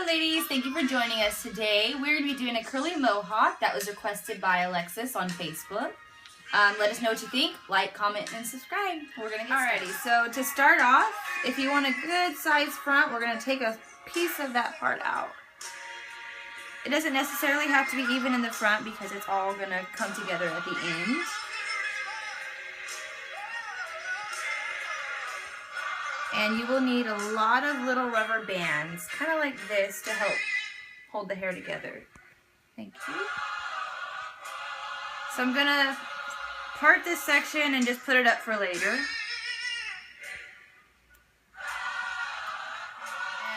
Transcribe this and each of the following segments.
ladies, thank you for joining us today. We're going to be doing a curly mohawk that was requested by Alexis on Facebook. Let us know what you think. Like, comment, and subscribe. We're going to get started. So to start off, if you want a good size front, we're going to take a piece of that part out. It doesn't necessarily have to be even in the front because it's all going to come together at the end. And you will need a lot of little rubber bands, kind of like this, to help hold the hair together. Thank you. So I'm going to part this section and just put it up for later.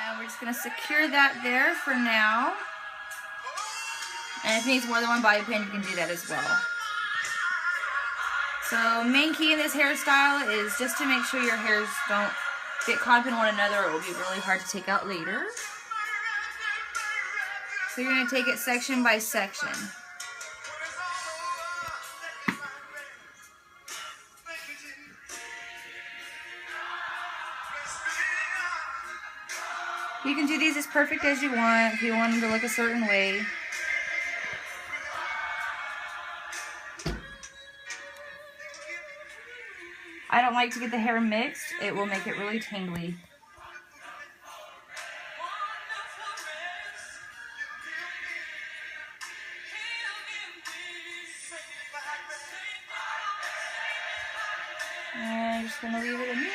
And we're just going to secure that there for now. And if it needs more than one bobby pin, you can do that as well. So main key in this hairstyle is just to make sure your hairs don't get caught up in one another, or it will be really hard to take out later. So you're going to take it section by section. You can do these as perfect as you want, if you want them to look a certain way. I don't like to get the hair mixed. It will make it really tangly. And I'm just going to leave it in there.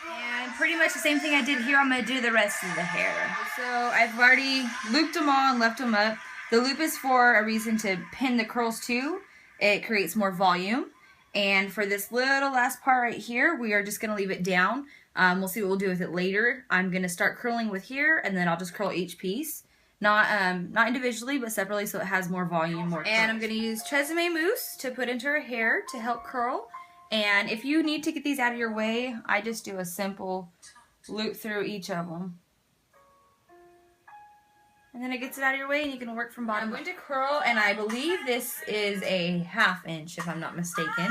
And pretty much the same thing I did here, I'm going to do the rest of the hair. So I've already looped them all and left them up. The loop is for a reason to pin the curls to. It creates more volume. And for this little last part right here, we are just going to leave it down. We'll see what we'll do with it later. I'm going to start curling with here, and then I'll just curl each piece. Not individually, but separately, so it has more volume, more curls. And I'm going to use Tresemme mousse to put into her hair to help curl. And if you need to get these out of your way, I just do a simple loop through each of them. And then it gets it out of your way and you can work from bottom. I'm going to curl, and I believe this is a 1/2 inch if I'm not mistaken.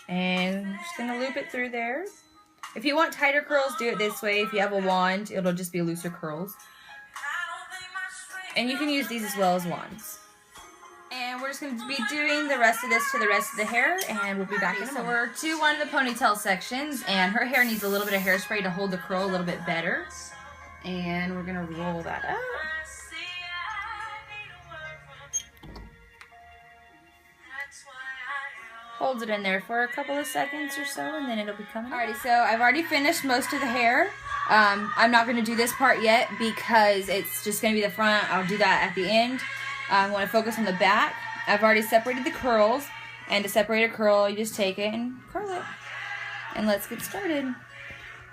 And I'm just going to loop it through there. If you want tighter curls, do it this way. If you have a wand, it'll just be looser curls. And you can use these as well as wands. And we're just going to be doing the rest of this to the rest of the hair, and we'll be back in a moment. So we're to one of the ponytail sections, and her hair needs a little bit of hairspray to hold the curl a little bit better. And we're going to roll that up. Holds it in there for a couple of seconds or so, and then it'll be coming. Alrighty, so I've already finished most of the hair. I'm not going to do this part yet because it's just going to be the front. I'll do that at the end. I want to focus on the back. I've already separated the curls, and to separate a curl, you just take it and curl it. And let's get started.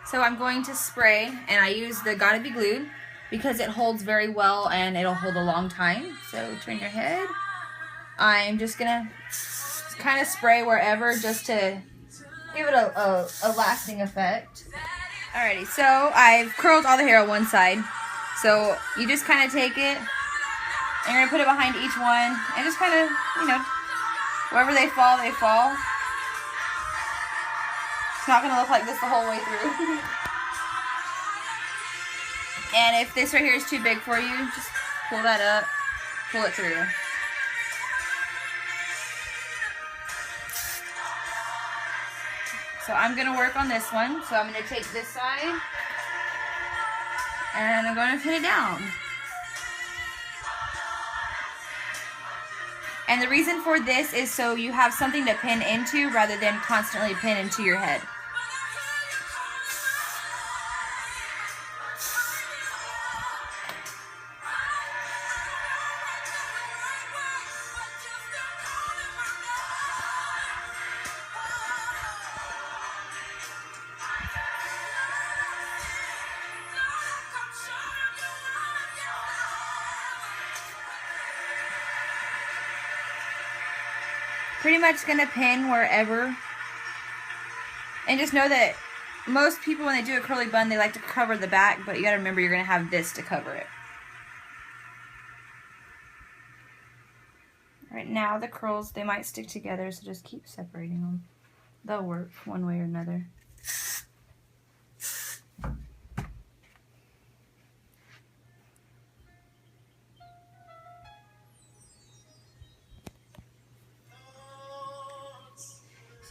So I'm going to spray, and I use the Gotta Be Glued because it holds very well and it'll hold a long time. So turn your head. I'm just going to kind of spray wherever just to give it a lasting effect. Alrighty, so I've curled all the hair on one side. So you just kind of take it, and you're going to put it behind each one, and just kind of, you know, wherever they fall, they fall. It's not going to look like this the whole way through. And if this right here is too big for you, just pull that up, pull it through. So I'm going to work on this one. So I'm going to take this side, and I'm going to pin it down. And the reason for this is so you have something to pin into rather than constantly pin into your head. Pretty much going to pin wherever. And just know that most people, when they do a curly bun, they like to cover the back, but you got to remember you're going to have this to cover it. Right now, the curls, they might stick together, so just keep separating them. They'll work one way or another.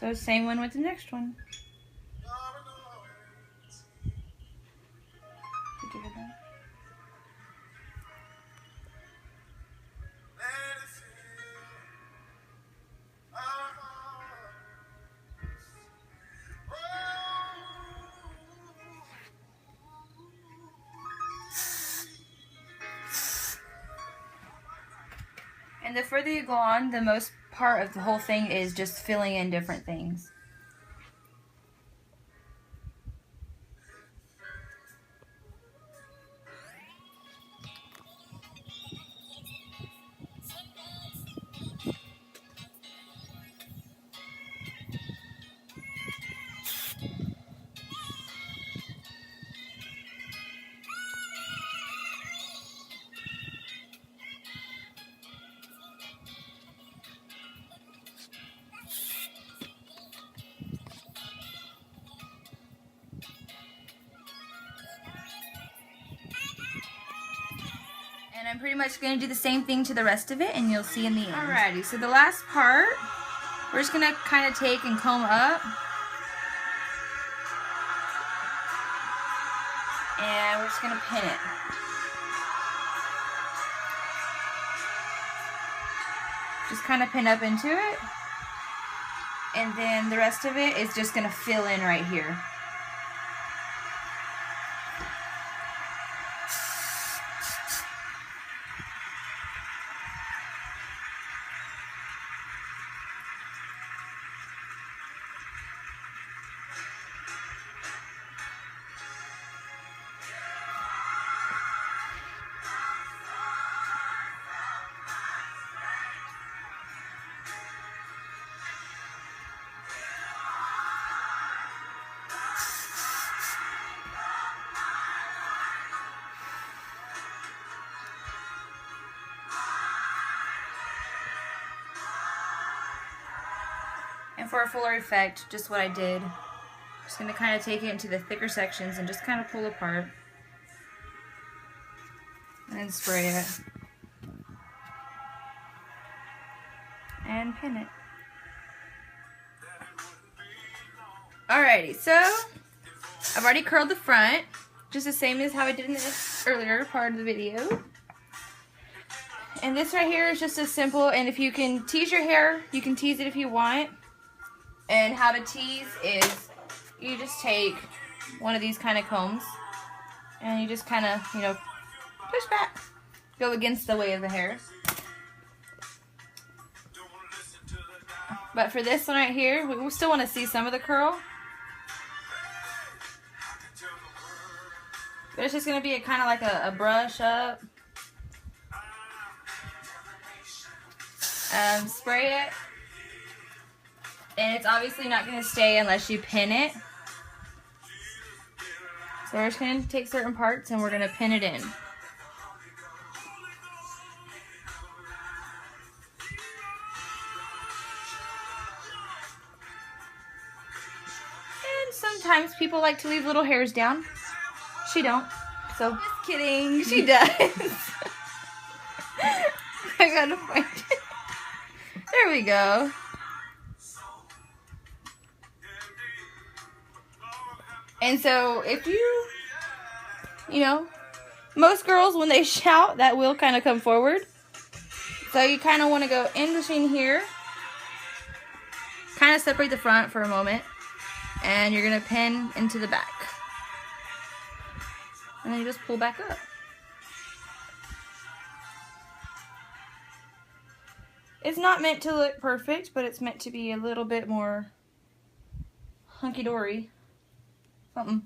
So same one with the next one. Did you hear that? And the further you go on, the most part of the whole thing is just filling in different things. And I'm pretty much going to do the same thing to the rest of it, and you'll see in the end. Alrighty, so the last part, we're just going to kind of take and comb up. And we're just going to pin it. Just kind of pin up into it. And then the rest of it is just going to fill in right here. And for a fuller effect, just what I did, just going to kind of take it into the thicker sections and just kind of pull apart. And then spray it. And pin it. Alrighty, so I've already curled the front, just the same as how I did in the earlier part of the video. And this right here is just as simple, and if you can tease your hair, you can tease it if you want. And how to tease is you just take one of these kind of combs and you just kind of, you know, push back, go against the way of the hair. But for this one right here, we still want to see some of the curl. But it's just going to be kind of like a brush up. Spray it. And it's obviously not going to stay unless you pin it. So we're just going to take certain parts and we're going to pin it in. And sometimes people like to leave little hairs down. She don't. So, just kidding. She does. I gotta find it. There we go. And so if you know, most girls when they shout, that will kind of come forward. So you kind of want to go in between here, kind of separate the front for a moment, and you're going to pin into the back. And then you just pull back up. It's not meant to look perfect, but it's meant to be a little bit more hunky-dory. Something.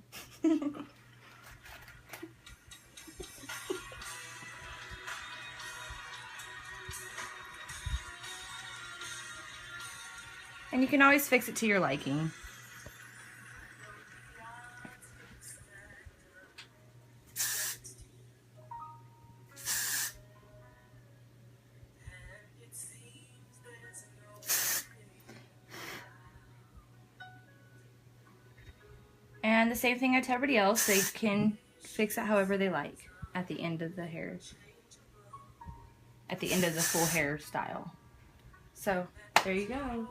And you can always fix it to your liking. And the same thing to everybody else. They can fix it however they like at the end of the hair. At the end of the full hairstyle. So, there you go.